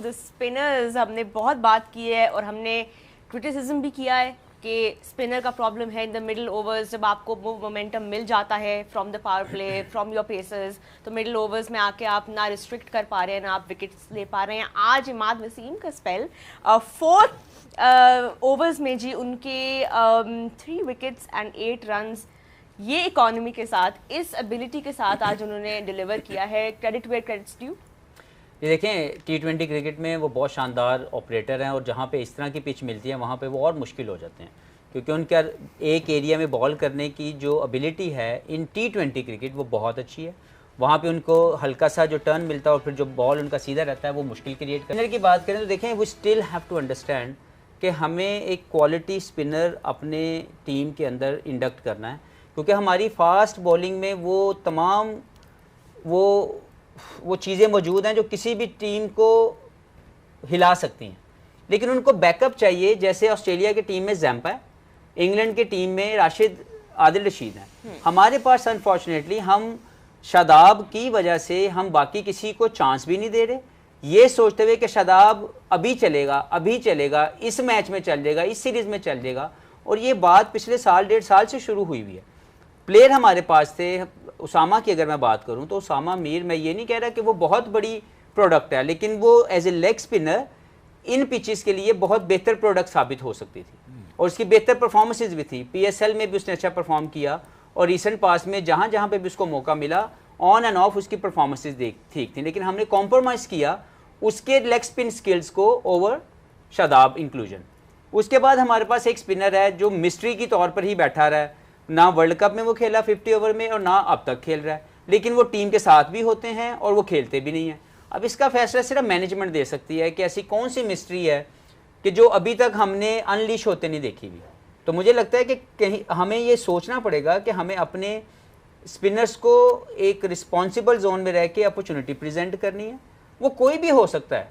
the spinners ہم نے بہت بات کی ہے اور ہم نے criticism بھی کیا ہے کہ اسپنر کا پرابلم ہے ان دا مڈل اوورز. جب آپ کو وہ مومنٹم مل جاتا ہے from the power play from your pacers تو مڈل اوورز میں آ کے آپ نہ ریسٹرکٹ کر پا رہے ہیں نہ آپ وکٹس لے پا رہے ہیں. آج عماد وسیم کا اسپیل 4 اوورز میں جی ان کے 3 وکٹس اینڈ 8 رنز, یہ اکانومی کے ساتھ اس ابیلٹی کے ساتھ آج انہوں نے ڈیلیور کیا ہے. Credit where credits due. یہ دیکھیں T20 کرکٹ میں وہ بہت شاندار آپریٹر ہیں اور جہاں پہ اس طرح کی پچ ملتی ہے وہاں پہ وہ اور مشکل ہو جاتے ہیں کیونکہ ان کا ایک ایریا میں بال کرنے کی جو ابیلٹی ہے ان T20 کرکٹ وہ بہت اچھی ہے. وہاں پہ ان کو ہلکا سا جو ٹرن ملتا ہے اور پھر جو بال ان کا سیدھا رہتا ہے وہ مشکل کریٹ کرنے کی بات کریں تو دیکھیں we still have to understand کہ ہمیں ایک کوالٹی اسپنر اپنے ٹیم کے اندر انڈکٹ کرنا ہے کیونکہ ہماری فاسٹ بولنگ میں وہ تمام وہ چیزیں موجود ہیں جو کسی بھی ٹیم کو ہلا سکتی ہیں, لیکن ان کو بیک اپ چاہیے. جیسے آسٹریلیا کی ٹیم میں زیمپا ہے, انگلینڈ کی ٹیم میں عادل رشید ہیں. ہمارے پاس انفارچونیٹلی ہم شاداب کی وجہ سے ہم باقی کسی کو چانس بھی نہیں دے رہے, یہ سوچتے ہوئے کہ شاداب ابھی چلے گا اس میچ میں چل جائے گا, اس سیریز میں چل جائے گا. اور یہ بات پچھلے 1.5 سال سے شروع ہوئی ہے. پلیئر ہمارے پاس تھے, اسامہ کی اگر میں بات کروں تو اسامہ میر, میں یہ نہیں کہہ رہا کہ وہ بہت بڑی پروڈکٹ ہے, لیکن وہ as a leg spinner in pitches کے لیے بہت بہتر پروڈکٹ ثابت ہو سکتی تھی اور اس کی بہتر پرفارمنسز بھی تھی. PSL میں بھی اس نے اچھا پرفارم کیا اور ریسنٹ پاس میں جہاں جہاں پہ بھی اس کو موقع ملا آن اینڈ آف اس کی پرفارمنسز ٹھیک تھیں, لیکن ہم نے کمپرومائز کیا اس کے لیگ اسپن سکلز کو اوور شاداب انکلوژن. اس کے بعد ہمارے پاس ایک اسپنر ہے جو مسٹری کی طور پر ہی بیٹھا رہا ہے, نہ ورلڈ کپ میں وہ کھیلا 50 اوور میں اور نہ اب تک کھیل رہا ہے, لیکن وہ ٹیم کے ساتھ بھی ہوتے ہیں اور وہ کھیلتے بھی نہیں ہیں. اب اس کا فیصلہ صرف مینجمنٹ دے سکتی ہے کہ ایسی کون سی مسٹری ہے کہ جو ابھی تک ہم نے انلیش ہوتے نہیں دیکھی ہوئی. تو مجھے لگتا ہے کہ کہیں ہمیں یہ سوچنا پڑے گا کہ ہمیں اپنے اسپنرس کو ایک رسپانسبل زون میں رہ کے اپرچونٹی پریزنٹ کرنی ہے. وہ کوئی بھی ہو سکتا ہے,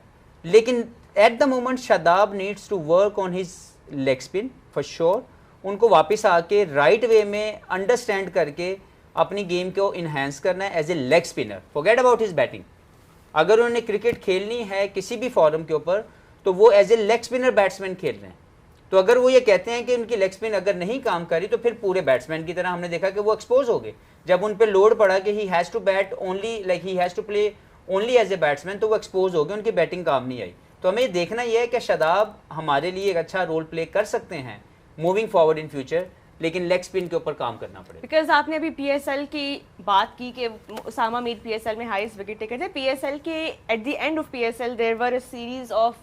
لیکن at the moment Shadab needs to work on his leg spin for sure. ان کو واپس آ کے رائٹ وے میں انڈرسٹینڈ کر کے اپنی گیم کو انہینس کرنا ہے as a leg spinner. Forget about his batting. اگر انہوں نے کرکٹ کھیلنی ہے کسی بھی فارم کے اوپر تو وہ as a leg spinner batsman کھیل رہے ہیں. تو اگر وہ یہ کہتے ہیں کہ ان کی لیگ اسپن اگر نہیں کام کری تو پھر پورے بیٹسمین کی طرح ہم نے دیکھا کہ وہ ایکسپوز ہو گئے. جب ان پہ لوڈ پڑا کہ he has to bat only like he has to play only as a batsman, تو وہ ایکسپوز ہو گئے, ان کی بیٹنگ کام نہیں آئی. تو ہمیں دیکھنا یہ ہے کہ شاداب ہمارے لیے ایک اچھا رول پلے کر سکتے ہیں موونگ فارورڈ ان فیوچر, لیکن لیگ اسپن کے اوپر کام کرنا پڑے. بیکاز آپ نے ابھی PSL کی بات کی کہ اسامہ میر PSL میں ہائیسٹ وکٹ ٹیکر تھے. PSL کے at the end of PSL there were a series of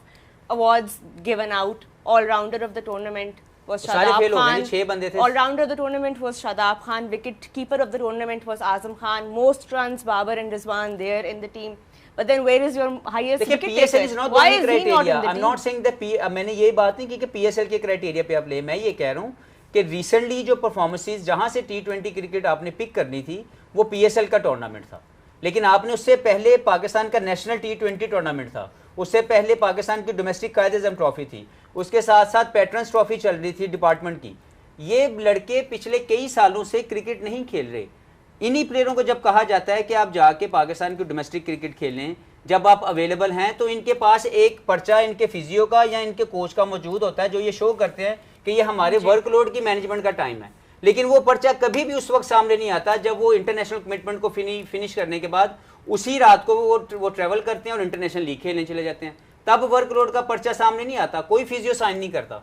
awards given out. all rounder of the tournament was Shadab Khan. 6 بندے تھے. all rounder of the tournament was Shadab Khan. wicket keeper of the tournament was Azam Khan. most runs Babar and Rizwan there in the team. But then where is your highest wicket taker? PSL is not the only criteria. I'm not saying that میں نے یہ بات نہیں کی کہ PSL کے criteria پہ آپ لے. میں یہ کہہ رہا ہوں کہ ریسنٹلی جو پرفارمنسز جہاں سے T20 کرکٹ آپ نے پک کرنی تھی وہ PSL کا ٹورنامنٹ تھا, لیکن آپ نے اس سے پہلے پاکستان کا نیشنل T20 ٹورنامنٹ تھا, اس سے پہلے پاکستان کی ڈومیسٹک قائد اعظم ٹرافی تھی, اس کے ساتھ ساتھ پیٹرنس ٹرافی چل رہی تھی ڈپارٹمنٹ کی. یہ لڑکے پچھلے کئی سالوں سے کرکٹ نہیں کھیل رہے. انہی پلیئروں کو جب کہا جاتا ہے کہ آپ جا کے پاکستان کی ڈومیسٹک کرکٹ کھیلیں, جب آپ اویلیبل ہیں تو ان کے پاس ایک پرچہ ان کے فزیو کا یا ان کے کوچ کا موجود ہوتا ہے جو یہ شو کرتے ہیں کہ یہ ہمارے ورک لوڈ کی مینجمنٹ کا ٹائم ہے. لیکن وہ پرچہ کبھی بھی اس وقت سامنے نہیں آتا جب وہ انٹرنیشنل کمٹمنٹ کو فنش کرنے کے بعد اسی رات کو وہ ٹریول کرتے ہیں اور انٹرنیشنل لیگ کھیلنے چلے جاتے ہیں. تب ورک لوڈ کا پرچہ سامنے نہیں آتا, کوئی فزیو سائن نہیں کرتا.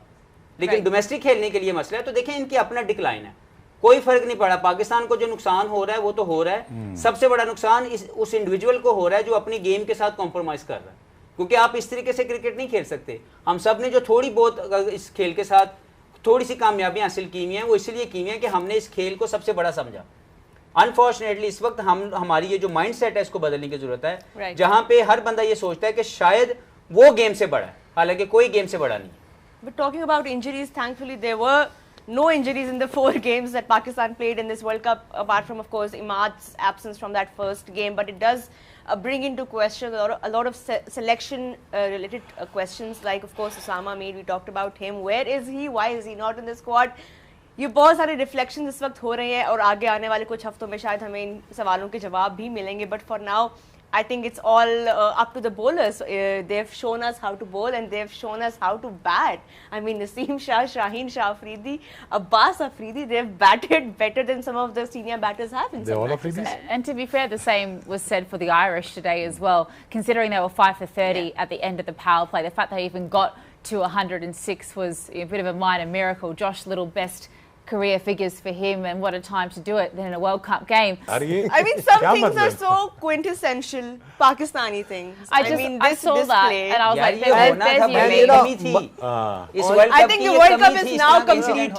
لیکن ڈومیسٹک کھیلنے کے لیے مسئلہ ہے. تو دیکھیں ان کی اپنا ڈکلائن ہے, کوئی فرق نہیں پڑا. پاکستان کو جو نقصان ہو رہا ہے وہ تو ہو رہا ہے, سب سے بڑا نقصان اس انڈیویجول کو ہو رہا ہے جو اپنی گیم کے ساتھ کمپرومائز کر رہا ہے, کیونکہ آپ اس طریقے سے کرکٹ نہیں کھیل سکتے. ہم سب نے جو تھوڑی بہت اس کھیل کے ساتھ تھوڑی سی کامیابیاں حاصل کی ہوئی ہیں وہ اس لیے کی ہوئی ہیں کہ ہم نے اس کھیل کو سب سے بڑا سمجھا. انفارچونیٹلی اس وقت ہماری یہ جو مائنڈ سیٹ ہے اس کو بدلنے کی ضرورت ہے, جہاں پہ ہر بندہ یہ سوچتا ہے کہ شاید وہ گیم سے بڑا ہے, حالانکہ کوئی گیم سے بڑا نہیں. But talking about injuries, thankfully there were no injuries in the 4 games that Pakistan played in this World Cup, apart from of course Imad's absence from that first game. But it does bring into question a lot of selection related questions, like of course Osama Mir, we talked about him. Where is he? Why is he not in the squad? یہ بہت سارے reflection اس وقت ہو رہے ہیں اور آگے آنے والے کچھ ہفتوں میں شاید ہمیں ان سوالوں کے جواب بھی ملیں گے. But for now I think it's all up to the bowlers. They've shown us how to bowl and they've shown us how to bat. I mean, Naseem Shah, Shaheen Shah Afridi, Abbas Afridi, they've batted better than some of the senior batters have in some matches. And to be fair, the same was said for the Irish today as well, considering they were 5 for 30 at the end of the power play. The fact they even got to 106 was a bit of a minor miracle. Josh Little, best career figures for him, and what a time to do it then in a World Cup game. I mean, some things are so quintessential Pakistani things. I saw that and I was like, I think the World Cup is now complete.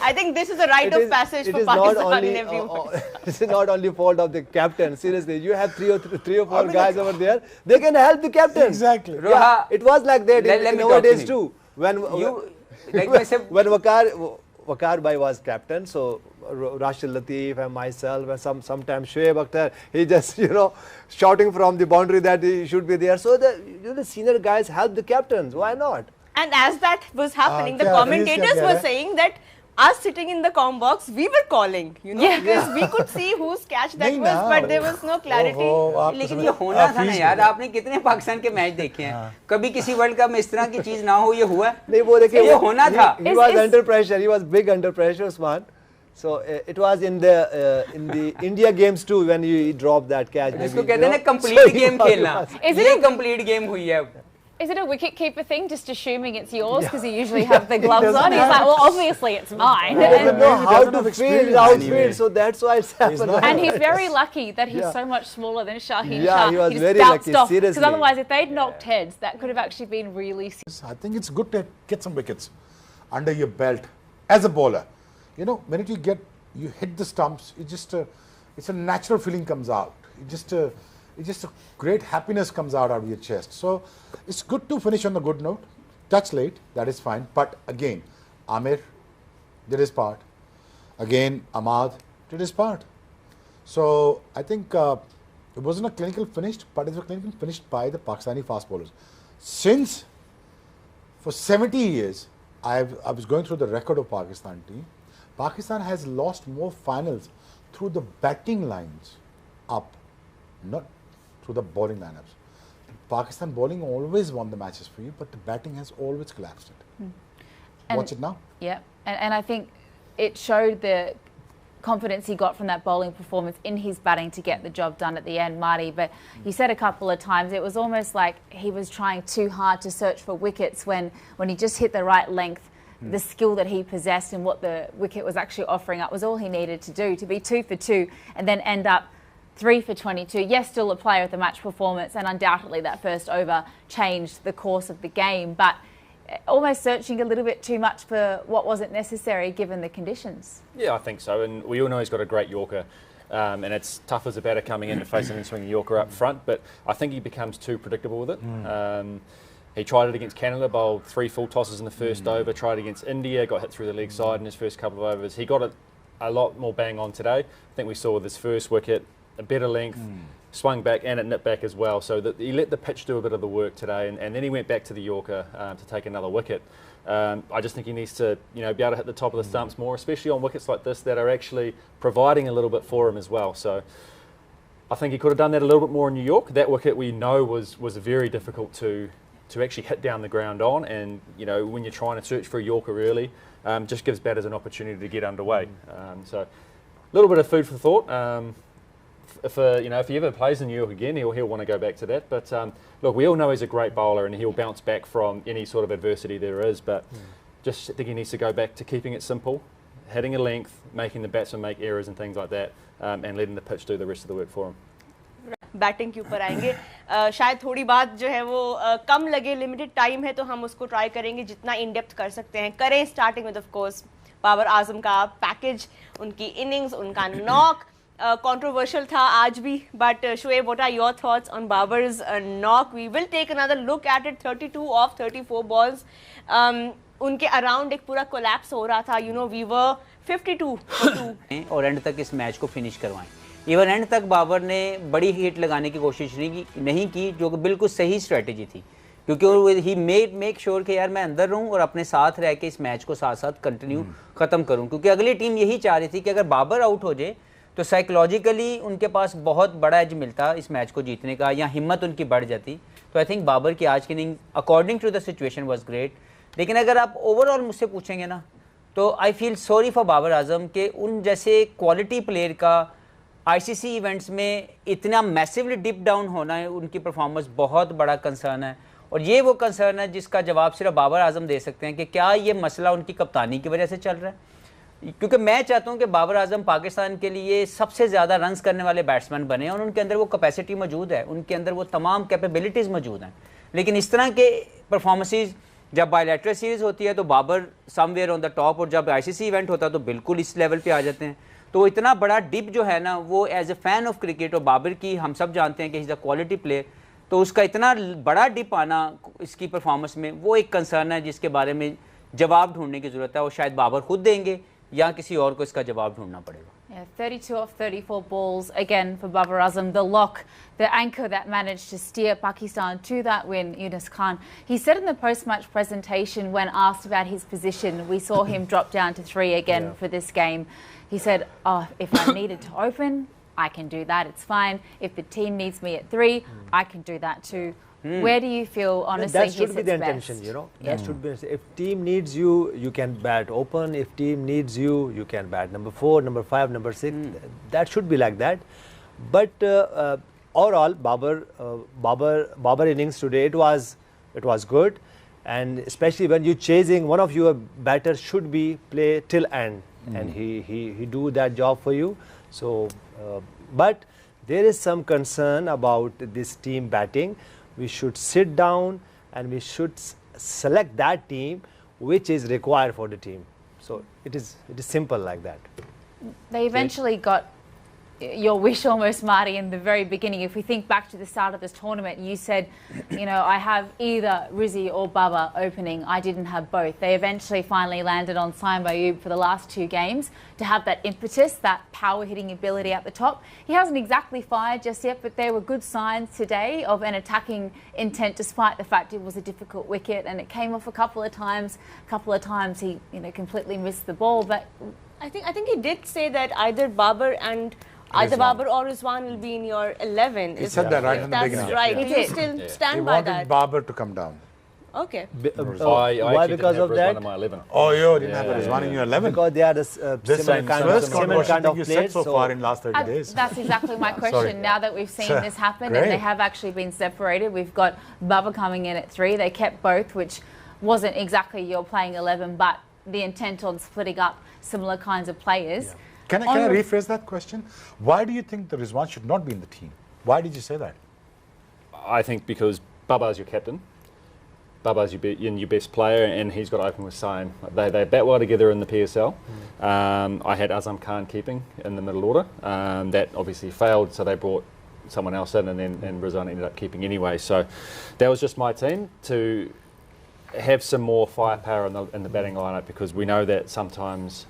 I think this is a rite of passage for Pakistan in every way. This is not only fault of the captain. Seriously, you have three or four guys over there. They can help the captain. Exactly. Yeah, it was like that in nowadays too. When Waqar Bhai was captain, so Rashid Latif and myself and sometimes Shoaib Akhtar, he just shouting from the boundary that he should be there. So the senior guys help the captains. Why not? And as that was happening, the commentators were saying that us sitting in the comm box, we were calling, because we could see whose catch that was, but there was no clarity. लेकिन ये होना था ना यार, आपने कितने पाकिस्तान के match देखे हैं? कभी किसी वर्ल्ड कप में इस तरह की चीज ना हो, ये हुआ? नहीं, वो देखिए, ये होना था. He was under pressure. He was big under pressure, Usman. So it was in the India games too when he dropped that catch. इसको कहते हैं ना complete game खेलना. ये complete game हुई है. Is it a wicket-keeper thing, just assuming it's yours because you usually have the gloves on? He's like, well, obviously it's mine. He doesn't know how to field, outfield, so that's why it's happened. And he's very lucky that he's so much smaller than Shaheen Shah. Yeah, he was very lucky, seriously. Because otherwise, if they'd knocked heads, that could have actually been really serious. I think it's good to get some wickets under your belt as a bowler. When you hit the stumps, it's a natural feeling comes out. It's just a great happiness comes out of your chest. So it's good to finish on a good note. Touch late, that is fine. But again, Amir did his part. Again, Ahmad did his part. So I think it wasn't a clinical finished, but it was a clinical finished by the Pakistani fast bowlers. Since for 70 years, I was going through the record of Pakistan team. Pakistan has lost more finals through the batting lines up, not through the bowling lineups. Pakistan bowling always won the matches for you, but the batting has always collapsed it. Watch it now. Yeah, and I think it showed the confidence he got from that bowling performance in his batting to get the job done at the end, Marty. But you said a couple of times it was almost like he was trying too hard to search for wickets when he just hit the right length. The skill that he possessed and what the wicket was actually offering up was all he needed to do to be 2 for 2 and then end up 3 for 22. Yes, still a player of the match performance, and undoubtedly that first over changed the course of the game, but almost searching a little bit too much for what wasn't necessary given the conditions. Yeah, I think so, and we all know he's got a great Yorker, and it's tough as a batter coming in to face him and swinging Yorker up front, but I think he becomes too predictable with it. He tried it against Canada, bowled 3 full tosses in the first over, tried against India, got hit through the leg side in his first couple of overs. He got it a lot more bang on today. I think we saw with his first wicket, a better length, swung back and it nipped back as well. So that he let the pitch do a bit of the work today, and then he went back to the Yorker to take another wicket. I just think he needs to be able to hit the top of the stumps more, especially on wickets like this that are actually providing a little bit for him as well. So I think he could have done that a little bit more in New York. That wicket we know was very difficult to actually hit down the ground on, and when you're trying to search for a Yorker early, just gives batters an opportunity to get underway. So a little bit of food for thought. If he ever plays in New York again, he'll want to go back to that. But look, we all know he's a great bowler and he'll bounce back from any sort of adversity there is. But just think he needs to go back to keeping it simple, hitting a length, making the batsman make errors and things like that, and letting the pitch do the rest of the work for him. Batting के ऊपर आएंगे, शायद थोड़ी बात जो है वो कम लगे, लिमिटेड टाइम है तो हम उसको ट्राई करेंगे जितना इन डेप्थ कर सकते हैं करें, starting with of course Babar Azam का पैकेज, उनकी इनिंग्स, उनका नॉक controversial था आज भी, but Shoaib, what are your thoughts on Babar's knock? We will take another look at it. 32 of 34 balls, उनके अराउंड एक पूरा कोलैप्स हो रहा था, we were 52 for 2 और एंड तक इस मैच को फिनिश करवाएं. इवन एंड तक बाबर ने बड़ी हिट लगाने की कोशिश नहीं की, जो कि बिल्कुल सही स्ट्रेटजी थी, क्योंकि ही मेक श्योर कि यार मैं अंदर रहूं और अपने साथ रह के इस मैच को साथ साथ कंटिन्यू ख़त्म करूं, क्योंकि अगली टीम यही चाह रही थी कि अगर बाबर आउट हो जाए تو سائیکولوجیکلی ان کے پاس بہت بڑا ایج ملتا اس میچ کو جیتنے کا, یا ہمت ان کی بڑھ جاتی. تو آئی تھنک بابر کی آج کی inning according to the situation was great. لیکن اگر آپ اوور آل مجھ سے پوچھیں گے نا تو آئی feel sorry for Babar Azam کہ ان جیسے کوالٹی پلیئر کا آئی سی سی ایونٹس میں اتنا میسیولی ڈپ ڈاؤن ہونا ہے, ان کی پرفارمنس بہت بڑا کنسرن ہے. اور یہ وہ کنسرن ہے جس کا جواب صرف بابر اعظم دے سکتے ہیں کہ کیا یہ مسئلہ ان کی کپتانی کی وجہ سے چل رہا ہے. کیونکہ میں چاہتا ہوں کہ بابر اعظم پاکستان کے لیے سب سے زیادہ رنز کرنے والے بیٹسمین بنے, اور ان کے اندر وہ کیپیسٹی موجود ہے, ان کے اندر وہ تمام کیپیبلٹیز موجود ہیں. لیکن اس طرح کے پرفارمنسز جب بائی لیٹرل سیریز ہوتی ہے تو بابر سم ویئر آن دا ٹاپ, اور جب آئی سی سی ایونٹ ہوتا ہے تو بالکل اس لیول پہ آ جاتے ہیں. تو اتنا بڑا ڈپ جو ہے نا وہ as a fan of cricket, اور بابر کی ہم سب جانتے ہیں کہ از اے کوالٹی پلیئر, تو اس کا اتنا بڑا ڈپ آنا اس کی پرفارمنس میں وہ ایک کنسرن ہے جس کے بارے میں جواب ڈھونڈنے کی ضرورت ہے, اور شاید بابر خود دیں گے یا کسی اور کو اس کا جواب ڈھونڈنا پڑے گا. Yeah, 32 off 34 balls again for Babar Azam, the lock, the anchor that managed to steer Pakistan to that win, Yunus Khan. He said in the post-match presentation when asked about his position, we saw him drop down to 3 again for this game. He said, if I needed to open, I can do that, it's fine. If the team needs me at 3, I can do that too. Where do you feel, honestly, that should he's be its the best? intention, you know. That should be. If team needs you, you can bat open. If team needs you, you can bat number 4, number 5, number 6. That should be like that. But overall, Babar innings today, it was good, and especially when you're chasing, one of your batters should be play till end, and he do that job for you. So, but there is some concern about this team batting. We should sit down and we should select that team which is required for the team. So it is simple like that. They eventually got your wish almost, Marty, in the very beginning. If we think back to the start of this tournament, you said, you know, I have either Rizzi or Baba opening. I didn't have both. They eventually finally landed on Saim Ayub for the last 2 games to have that impetus, that power hitting ability at the top. He hasn't exactly fired just yet, but there were good signs today of an attacking intent, despite the fact it was a difficult wicket and it came off a couple of times. He, you know, completely missed the ball. But I think he did say that either Babar or Rizwan will be in your 11. He said that right in the beginning. That's right. He Do you did. still stand He by wanted that? Babar to come down. Okay. I Why? actually Because didn't of have that? Rizwan in my 11. Oh, you didn't have Rizwan in your 11? Because they are the This similar is kind first of controversial you said players. so far in last 30 days. That's exactly my question. Sorry. Now that we've seen Sure. this happen Great. and they have actually been separated, we've got Baba coming in at 3. They kept both, which wasn't exactly you're playing 11, but the intent on splitting up similar kinds of players. Yeah. Can I rephrase that question? Why do you think the Rizwan should not be in the team? Why did you say that? I think because Baba's your captain. Baba's your best player, and he's got to open with Saim. They bat well together in the PSL. I had Azam Khan keeping in the middle order. That obviously failed, so they brought someone else in, and Rizwan ended up keeping anyway. So that was just my team to have some more firepower in the batting lineup, because we know that sometimes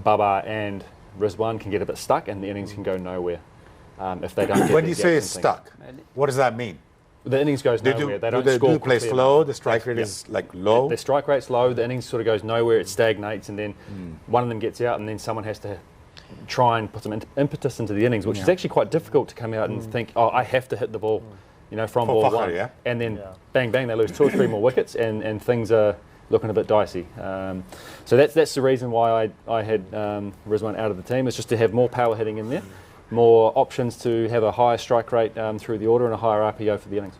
Baba and Rizwan can get a bit stuck and the innings can go nowhere if they don't get When the you say gaps and stuck, what does that mean? The innings goes nowhere. They don't score do play quickly slow? enough. The strike rate Yeah. is like low? Their strike rate's low, the innings sort of goes nowhere, it stagnates, and then one of them gets out, and then someone has to try and put some impetus into the innings, which is actually quite difficult to come out and think, oh, I have to hit the ball, you know, from For ball Fakhar, one. yeah. And then bang, bang, they lose 2 or 3 more wickets, and things are looking a bit dicey. So that's the reason why I had Rizwan out of the team, is just to have more power hitting in there, more options to have a higher strike rate through the order and a higher RPO for the innings.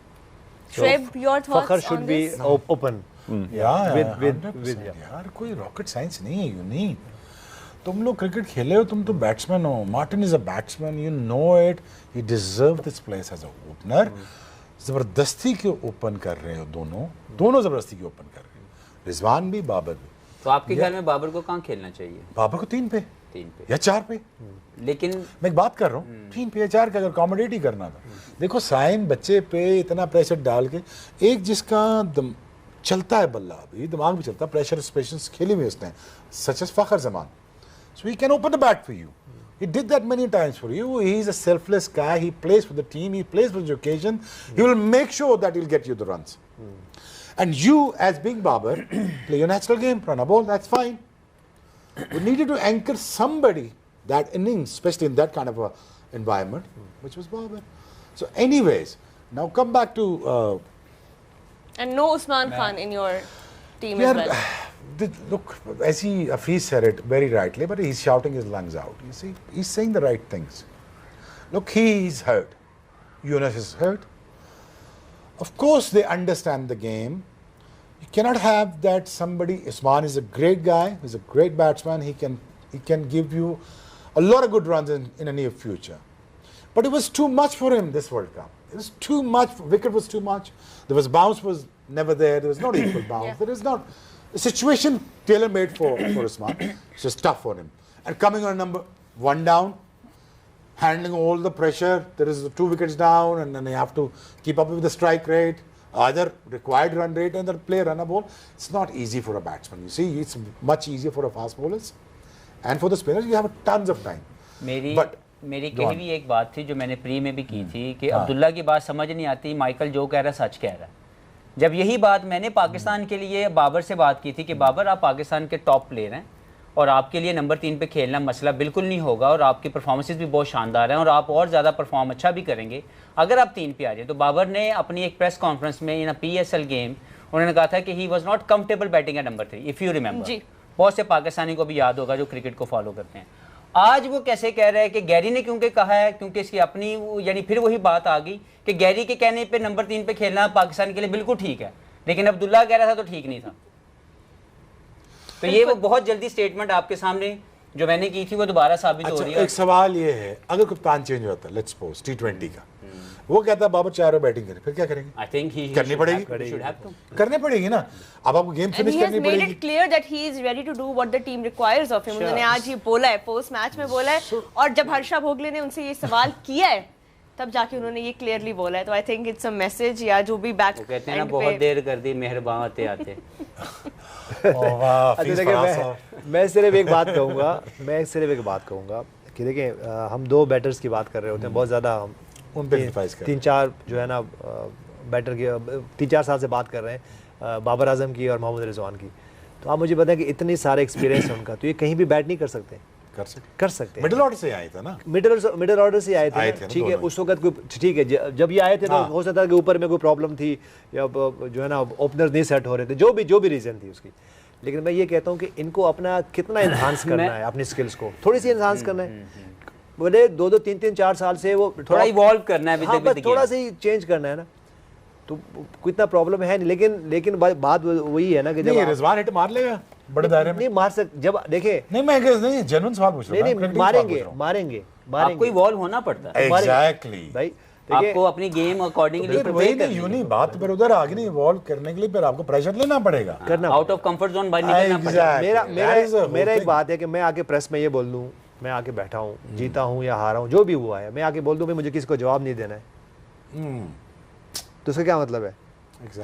Shoaib, your thoughts Fakhar should on be this? open. Yeah, with 100%. यार कोई rocket science नहीं है, you नहीं. तुम लोग cricket खेले हो, तुम तो बैट्समैन हो. Martin is a batsman, you know it. He deserved this place as a opener. जबरदस्ती क्यों ओपन कर रहे हो दोनों जबरदस्ती क्यों ओपन कर रहे हो. रिजवान भी, बाबर भी. तो आपके ख्याल में बाबर को कहाँ खेलना चाहिए? बाबर को 3 पे 3 पे या 4 पे. लेकिन मैं एक बात कर रहा हूँ, 3 पे या 4 का अगर अकोमोडेट ही करना था. देखो साइम बच्चे पे इतना प्रेशर डाल के, एक जिसका चलता है बल्ला, अभी दिमाग भी चलता है, प्रेशर स्पेशल्स खेली हुई उसने, such as Fakhar Zaman. So he can open the bat for you. He did that many times for you. He's a selfless guy. He plays for the team. He plays for the occasion. He will make sure that he'll get you the runs. And you, as being Babar, play your natural game, run a ball, that's fine. We needed to anchor somebody that innings, especially in that kind of a environment, which was Babar. So anyways, now come back to... And no Usman Khan in your team as well. Look, as Hafiz said it very rightly, but he's shouting his lungs out. You see, he's saying the right things. Look, he's hurt. Yunus is hurt. Of course, they understand the game. You cannot have that somebody. Usman is a great guy. He's a great batsman. He can give you a lot of good runs in a near future. But it was too much for him this World Cup. It was too much. Wicket was too much. There was bounce was never there. There was not equal bounce. Yeah. There is not a situation tailor-made for Usman. It's just tough for him. And coming on number 1 down, handling all the pressure. There is 2 wickets down, and then you have to keep up with the strike rate, either required run rate, and then play run a ball. It's not easy for a batsman. You see, it's much easier for a fast bowlers, and for the spinners, you have tons of time. मेरी कही भी एक बात थी जो मैंने pre में भी की थी कि अब्दुल्ला की बात समझ नहीं आती, माइकल जो कह रहा है सच कह रहा है. जब यही बात मैंने पाकिस्तान के लिए बाबर से बात की थी कि बाबर आप पाकिस्तान के टॉप प्लेयर हैं और आपके लिए नंबर 3 पे खेलना मसला बिल्कुल नहीं होगा और आपकी परफॉर्मेंसेस भी बहुत शानदार हैं और आप और ज़्यादा परफॉर्म अच्छा भी करेंगे अगर आप 3 पे आ जाए. तो बाबर ने अपनी एक प्रेस कॉन्फ्रेंस में इन PSL गेम उन्होंने कहा था कि he was not comfortable batting at number 3, if you remember. बहुत से पाकिस्तानी को भी याद होगा जो क्रिकेट को फॉलो करते हैं. आज वो कैसे कह रहे हैं कि गैरी ने क्योंकि कहा है, क्योंकि इसकी अपनी यानी फिर वही बात आ गई कि गैरी के कहने पे नंबर 3 पे खेलना पाकिस्तान के लिए बिल्कुल ठीक है, लेकिन अब्दुल्ला कह रहा था तो ठीक नहीं था. तो ये वो बहुत जल्दी स्टेटमेंट आपके सामने जो मैंने की थी वो दोबारा साबित हो रही है. एक सवाल ये है, अगर कप्तान चेंज होता है, लेट्स सपोज T20 का, वो कहता है बाबर 4 बैटिंग करें, फिर क्या करेंगे? आई थिंक ही करनी पड़ेगी, करनी पड़ेगी ना. अब आपको गेम फिनिश करनी पड़ेगी. And he has made it clear that he is ready to do what the team requires of him. उन्होंने आज ये बोला है, पोस्ट मैच में बोला है, और जब हर्षा भोगले ने उनसे ये सवाल किया है तब जाके उन्होंने ये क्लियरली बोला है. तो I think it's a message या जो भी बैक कहते हैं ना बहुत देर कर दी मेहरबान आते आते. मैं सिर्फ एक बात कहूँगा कि देखें हम 2 बैटर्स की बात कर रहे होते हैं, बहुत ज़्यादा हम 3-4 जो है ना बैटर की 3-4 साल से बात कर रहे हैं, बाबर आजम की और मोहम्मद रिजवान की. तो आप मुझे बताएं कि इतने सारे एक्सपीरियंस है उनका, तो ये कहीं भी बैट नहीं कर सकते. कर सकते मिडिल ऑर्डर से आए थे ना, मिडिल ऑर्डर से आए थे, ठीक है. उस वक्त कोई ठीक है, जब ये आए थे तो हो सकता है कि ऊपर में कोई प्रॉब्लम थी या जो है ना ओपनर नहीं सेट हो रहे थे, जो भी रीज़न थी उसकी. लेकिन मैं ये कहता हूँ कि इनको अपना कितना इन्हांस करना है, अपनी स्किल्स को थोड़ी सी इन्हांस करना है. बोले 2-2, 3-3, 4 साल से वो थोड़ा इवॉल्व करना है, बस थोड़ा सा ही चेंज करना है ना, तो इतना प्रॉब्लम है नहीं. लेकिन बात वही है ना कि जब रिजवान हिट मार लेगा बड़े दायरे में, नहीं मार सकते. जब देखे नहीं जेन्युइन सवाल पूछ रहा हूं, नहीं मारेंगे आपको इवॉल्व होना पड़ता है. एग्जैक्टली भाई आपको अपनी गेम अकॉर्डिंगली प्रिपेयर करनी है. यूं नहीं बात पर उधर आगे नहीं, इवॉल्व करने के लिए फिर आपको प्रेशर लेना पड़ेगा, आउट ऑफ कंफर्ट जोन बाहर निकलना पड़ेगा. मेरा एक बात है कि मैं आके प्रेस में ये बोल दूं, मैं आके बैठा हूँ, जीता हूँ या हारा हूँ, जो भी हुआ है, मैं आके बोल दूं भाई मुझे किसी को जवाब नहीं देना है, तो उसका क्या मतलब है?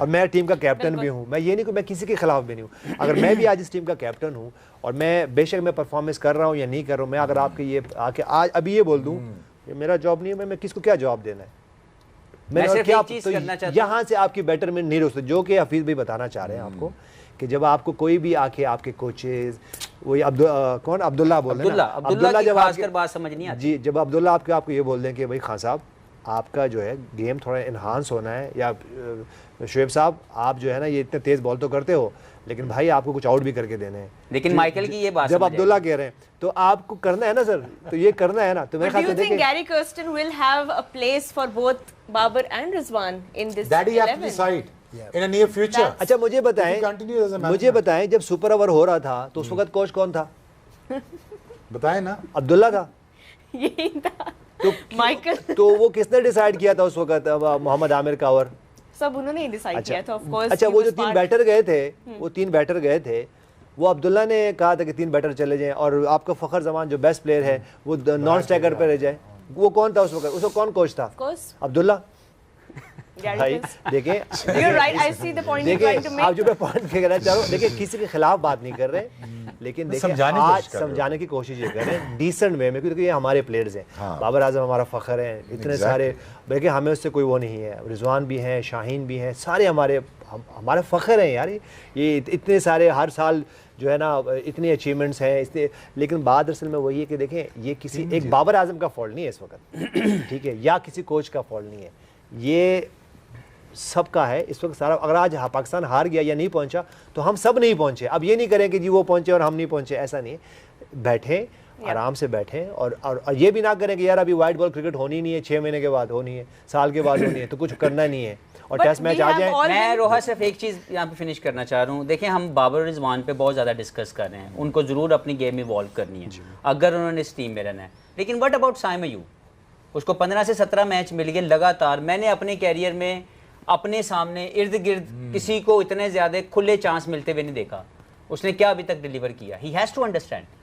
और मैं टीम का कैप्टन भी हूँ, मैं ये नहीं कि मैं किसी के खिलाफ भी नहीं हूँ. अगर मैं भी आज इस टीम का कैप्टन हूँ और मैं बेशक मैं परफॉर्मेंस कर रहा हूँ या नहीं कर रहा हूँ, मैं अगर आपके ये आके आज अभी ये बोल दूँ ये मेरा जॉब नहीं है, मैं किसको क्या जवाब देना है? मैं क्या तो यहाँ से आपकी बैटरमैन नहीं रोक सकते, जो कि हफीज भी बताना चाह रहे हैं आपको कि जब आपको कोई भी आके आपके कोचेज वही अब्दुल्ला बोल रहे हैं, अब्दुल्ला जब खासकर बात समझ नहीं आती जी, जब अब्दुल्ला आपको ये बोल दें कि भाई खान साहब आपका जो है गेम थोड़ा इन्हांस होना है, या शुएब साहब आप जो है ना ये इतने तेज बॉल तो करते हो लेकिन भाई आपको कुछ आउट भी करके देने हैं. लेकिन माइकल की ये बात जब अब्दुल्ला कह रहे हैं तो आपको करना है ना सर, तो ये करना है ना. तो मैं Do you think Gary Kirsten will have a place for both Babar and Rizwan in this 11? That he has to decide in a near future. अच्छा मुझे बताएं जब सुपर ओवर हो रहा था तो उस वक्त कोच कौन था? बताएं ना. अब्दुल्ला था. यही था तो माइकल. तो वो किसने डिसाइड किया था उस वक्त? मोहम्मद आमिर का ओवर सब उन्होंने ही डिसाइड किया था. Of course. अच्छा वो जो 3 बैटर गए थे वो अब्दुल्ला ने कहा था कि 3 बैटर चले जाएं और आपका फखर जमान जो बेस्ट प्लेयर है वो नॉन स्ट्राइकर पे रह जाए. वो कौन था उस वक्त? उसको कौन कोच था? अब्दुल्ला. भाई देखें, You're right. I see the point you're trying to make. आप जो मैं पॉइंट कहना चाह रहा हूँ, देखिए किसी के खिलाफ बात नहीं कर रहे, लेकिन देखिए आज समझाने की कोशिश ये कर रहे हैं डिसेंट वे में, क्योंकि ये हमारे प्लेयर्स हैं. बाबर आजम हमारा फखर है, इतने सारे, देखिए हमें उससे कोई वो नहीं है. रिजवान भी हैं, शाहीन भी हैं, सारे ہمارا فخر ہے یار, یہ اتنے سارے ہر سال جو ہے نا اتنی اچیومنٹس ہیں, لیکن بات اصل میں وہی ہے کہ دیکھیں یہ کسی ایک بابر اعظم کا فالٹ نہیں ہے اس وقت, ٹھیک ہے, یا کسی کوچ کا فالٹ نہیں ہے, یہ سب کا ہے اس وقت سارا. اگر آج پاکستان ہار گیا یا نہیں پہنچا تو ہم سب نہیں پہنچے. اب یہ نہیں کریں کہ جی وہ پہنچے اور ہم نہیں پہنچے, ایسا نہیں ہے. بیٹھیں آرام سے بیٹھیں اور یہ بھی نہ کریں کہ یار ابھی وائٹ بال کرکٹ ہونی نہیں ہے, 6 مہینے کے بعد ہونی ہے, سال کے بعد ہونی ہے, تو کچھ کرنا نہیں ہے اور ٹیسٹ میچ آ جائیں. میں روحا صرف ایک چیز یہاں پہ فنش کرنا چاہ رہا ہوں. دیکھیں ہم بابر رضوان پہ بہت زیادہ ڈسکس کر رہے ہیں, ان کو ضرور اپنی گیم ایوالو کرنی ہے اگر انہوں نے اس ٹیم میں رہنا ہے. لیکن وٹ اباؤٹ سائم ایوب, اس کو 15 سے 17 میچ مل گئے لگاتار. میں نے اپنے کیریئر میں اپنے سامنے ارد گرد کسی کو اتنے زیادہ کھلے چانس ملتے ہوئے نہیں دیکھا. اس نے کیا ابھی تک ڈیلیور کیا؟ He has to understand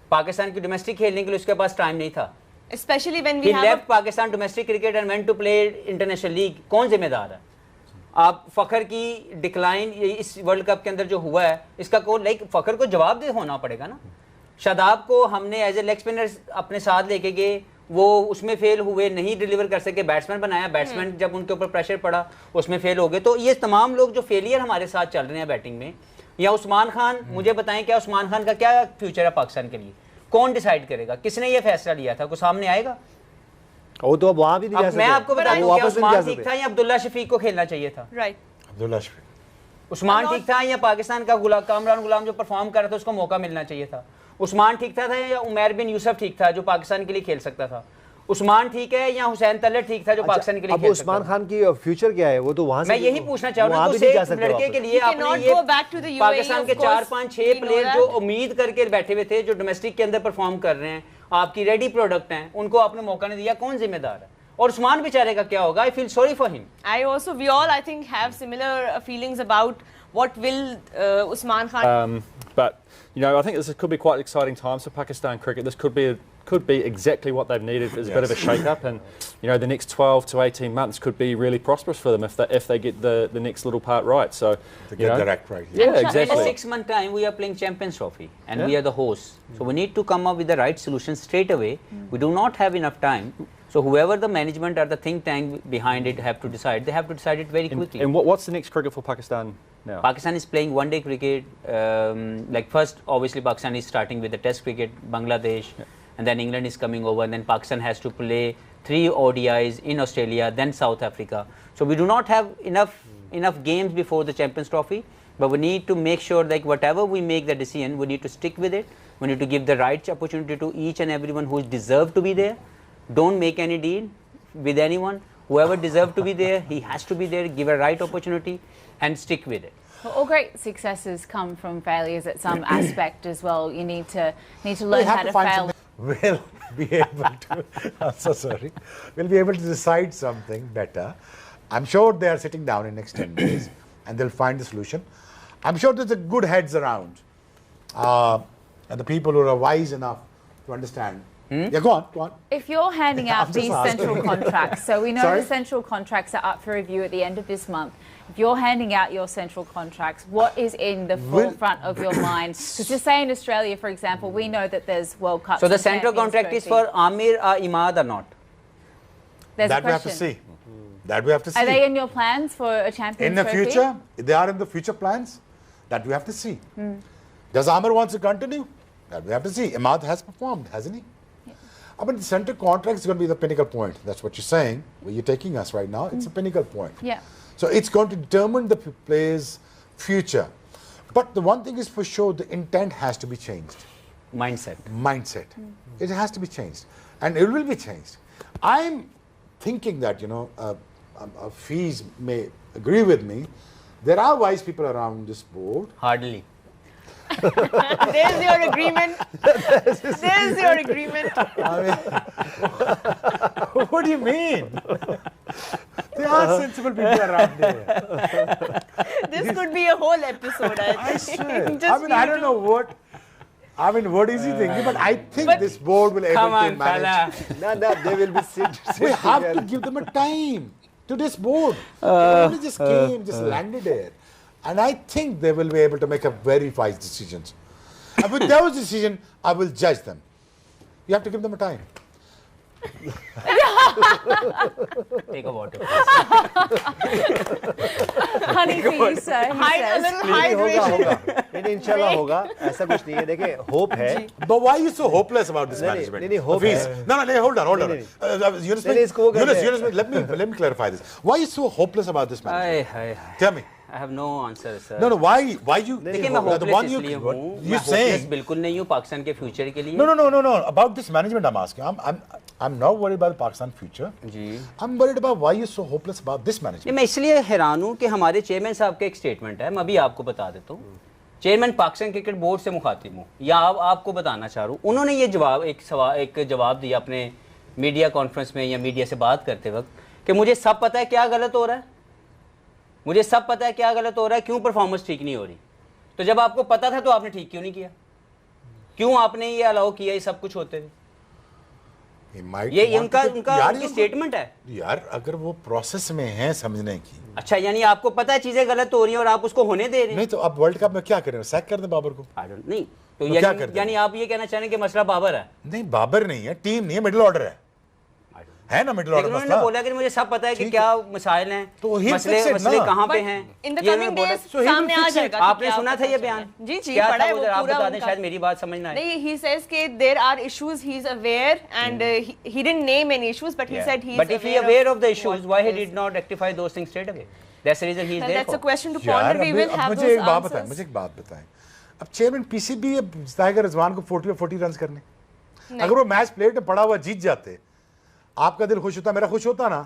Pakistan کی ڈومیسٹک کھیلنے کے لیے اس کے پاس ٹائم نہیں تھا. Especially when we He have left Pakistan domestic cricket and went to play international league. کون ذمہ دار ہے؟ آپ فخر کی ڈکلائن اس ورلڈ کپ کے اندر جو ہوا ہے اس کا کو لائک فخر کو جواب دہ ہونا پڑے گا نا. شاداب کو ہم نے ایز اے لیگ اسپنر اپنے ساتھ لے کے گئے, وہ اس میں فیل ہوئے, نہیں ڈیلیور کر سکے. بیٹسمین بنایا, بیٹسمین جب ان کے اوپر پریشر پڑا اس میں فیل ہو گئے. تو یہ تمام لوگ جو فیلئر ہمارے ساتھ چل رہے ہیں بیٹنگ میں, یا عثمان خان, مجھے بتائیں کیا عثمان خان کا کیا فیوچر ہے پاکستان کے لیے؟ کون ڈیسائیڈ کرے گا؟ کس نے یہ فیصلہ لیا تھا؟ کوئی سامنے آئے گا؟ وہ تو اب وہاں بھی نہیں جا سکتے. میں آپ کو بتا دوں کہ عثمان ٹھیک تھا یا عبداللہ شفیق کو کھیلنا چاہیے تھا؟ عبداللہ شفیق. عثمان ٹھیک تھا یا پاکستان کا کامران غلام جو پرفارم کر رہا تھا اس کو موقع ملنا چاہیے تھا؟ عثمان ٹھیک تھا یا عمیر بن یوسف ٹھیک تھا جو پاکستان کے لیے کھیل سکتا تھا؟ عثمان ٹھیک ہے یا حسین طلعت ٹھیک تھا جو پاکستان کے لیے کھیل سکتا تھا؟ اب عثمان خان کی فیوچر کیا ہے؟ وہ تو وہاں سے میں یہی پوچھنا چاہ رہا ہوں کہ ایک لڑکے کے لیے آپ نے یہ پاکستان کے 4-5-6 پلیئر جو امید کر کے بیٹھے ہوئے تھے جو ڈومیسٹک کے اندر پرفارم کر رہے ہیں, آپ کی ریڈی پروڈکٹ ہیں, ان کو آپ نے موقع نہیں دیا. کون ذمہ دار ہے؟ اور عثمان بیچارے کا کیا ہوگا؟ I feel sorry for him. We all I think have similar feelings about what will Usman Khan. But you know, I think this could be quite exciting times for Pakistan cricket. This could be exactly what they've needed as a bit of a shake-up, and you know, the next 12 to 18 months could be really prosperous for them if they get the next little part right. So To get the act right. yeah, In exactly. 6 months time we are playing Champions Trophy and we are the hosts. So we need to come up with the right solution straight away. We do not have enough time. So whoever the management or the think tank behind it have to decide, they have to decide it very quickly. And what's the next cricket for Pakistan now? Pakistan is playing one-day cricket. Like first, obviously, Pakistan is starting with the Test cricket, Bangladesh, and then England is coming over, and then Pakistan has to play 3 ODIs in Australia, then South Africa. So we do not have enough games before the Champions Trophy, but we need to make sure that whatever we make the decision, we need to stick with it. We need to give the right opportunity to each and everyone who deserves to be there. Don't make any deal with anyone. Whoever deserves to be there, he has to be there. Give a right opportunity and stick with it. Well, all great successes come from failures at some aspect as well. You need to learn how to fail. We'll be able to. I'm so sorry. We'll be able to decide something better. I'm sure they are sitting down in next 10 days and they'll find the solution. I'm sure there's a good heads around, and the people who are wise enough to understand. Yeah, go on. If you're handing out I'm just these asking. central contracts, so we know Sorry? the central contracts are up for review at the end of this month. If you're handing out your central contracts, what is in the forefront of your mind? Because just say in Australia, for example, we know that there's World Cups. So the and central Champions contract is Trophy. for Amir or Imad or not? There's That a we have to question. see. That we have to see. Are they in your plans for a Champions In the Trophy? future, they are in the future plans. That we have to see. Does Amir wants to continue? That we have to see. Imad has performed, hasn't he? I mean, the central contract is going to be the pinnacle point. That's what you're saying. Where you're taking us right now, it's a pinnacle point. Yeah. So it's going to determine the player's future. But the one thing is for sure, the intent has to be changed. Mindset. It has to be changed. And it will be changed. I'm thinking that, Fees may agree with me. There are wise people around this board. Hardly. There's your agreement. There's your agreement. What do you mean? There are sensible people around there. This could be a whole episode, I think. I don't know what is he thinking, but I think this board will able to manage. No, they will be We have to give them a time to this board. They only just came, just landed there. And I think they will be able to make a very wise decisions. And with those decisions, I will judge them. You have to give them a time. Take a water. Honey for you, sir. He Hide a says. little नहीं होगा hydration. नहीं इंशाल्लाह होगा, ऐसा कुछ नहीं है. देखिए होप है. But why are you so hopeless about this नहीं, management? नहीं, hope Hafiz, है. no, hold on. Yunus, नहीं, इसको वो कहते हैं. Yunus, let me clarify this. Why are you so hopeless about this management? Hi Tell me. I have no answer, sir. No, why you? देखिए मैं the one hopeless you इसलिए what हूँ, you मैं saying? hopeless बिल्कुल नहीं हूँ पाकिस्तान के future के लिए. No. About this management, I'm asking. I'm not worried about Pakistan future. Ji. I'm worried about why you're so hopeless about this नहीं, management. मैं इसलिए हैरान हूँ कि हमारे चेयरमैन साहब का एक स्टेटमेंट है, मैं अभी आपको बता देता हूँ. चेयरमैन पाकिस्तान क्रिकेट बोर्ड से मुखातिब हूँ या आपको बताना चाह रहा हूँ. उन्होंने ये एक जवाब दिया अपने मीडिया कॉन्फ्रेंस में या मीडिया से बात करते वक्त कि मुझे सब पता है क्या गलत हो रहा है, मुझे सब पता है क्या गलत हो रहा है, क्यों परफॉर्मेंस ठीक नहीं हो रही. तो जब आपको पता था तो आपने ठीक क्यों नहीं किया, क्यों आपने ये अलाउ किया ये सब कुछ होते हुए? He might ये want to- उनका यार, उनकी ये स्टेटमेंट है. यार अगर वो प्रोसेस में है समझने की, अच्छा यानी आपको पता है चीजें गलत हो रही हैं और आप उसको होने दे रहे हैं. नहीं तो अब वर्ल्ड कप में क्या करें, सैक कर दें बाबर को? I don't- नहीं तो क्या करते हैं? यानी आप ये कहना चाह रहे हैं कि मसला बाबर है. नहीं बाबर नहीं है, टीम नहीं है, मिडिल ऑर्डर है ना मिडिल ऑर्डर लेकिन उन्होंने मसला. बोला कि मुझे सब पता है कि ठीक क्या मसाइल हैं, तो he'll मसले fix it मसले ना. कहाँ पे But हैं. in the ये coming उन्होंने बोला. days So he will सामने आ fix it. जाएगा कि आपने क्या सुना था पता ये चल बयान? रहा है. जी क्या पढ़ा था है वो वो जरा आप पूरा बता दें, उनका. शायद मेरी बात समझ ना आए. नहीं, he says कि there are issues, he's aware and he didn't name any issues, but he said he's But if he aware of the issues, why he did not rectify those things straight away? That's the reason he is Well, there that's a for. question to यार ponder. We अभी- will अब have मुझे those एक बात बताएं, answers. मुझे एक बात बताएं. अब चेयरमैन पीसीबी बताएगा रिजवान को 40 और 40 रन करने. अगर वो मैच प्लेट में पड़ा हुआ जीत जाते, आपका दिल खुश होता, मेरा खुश होता ना.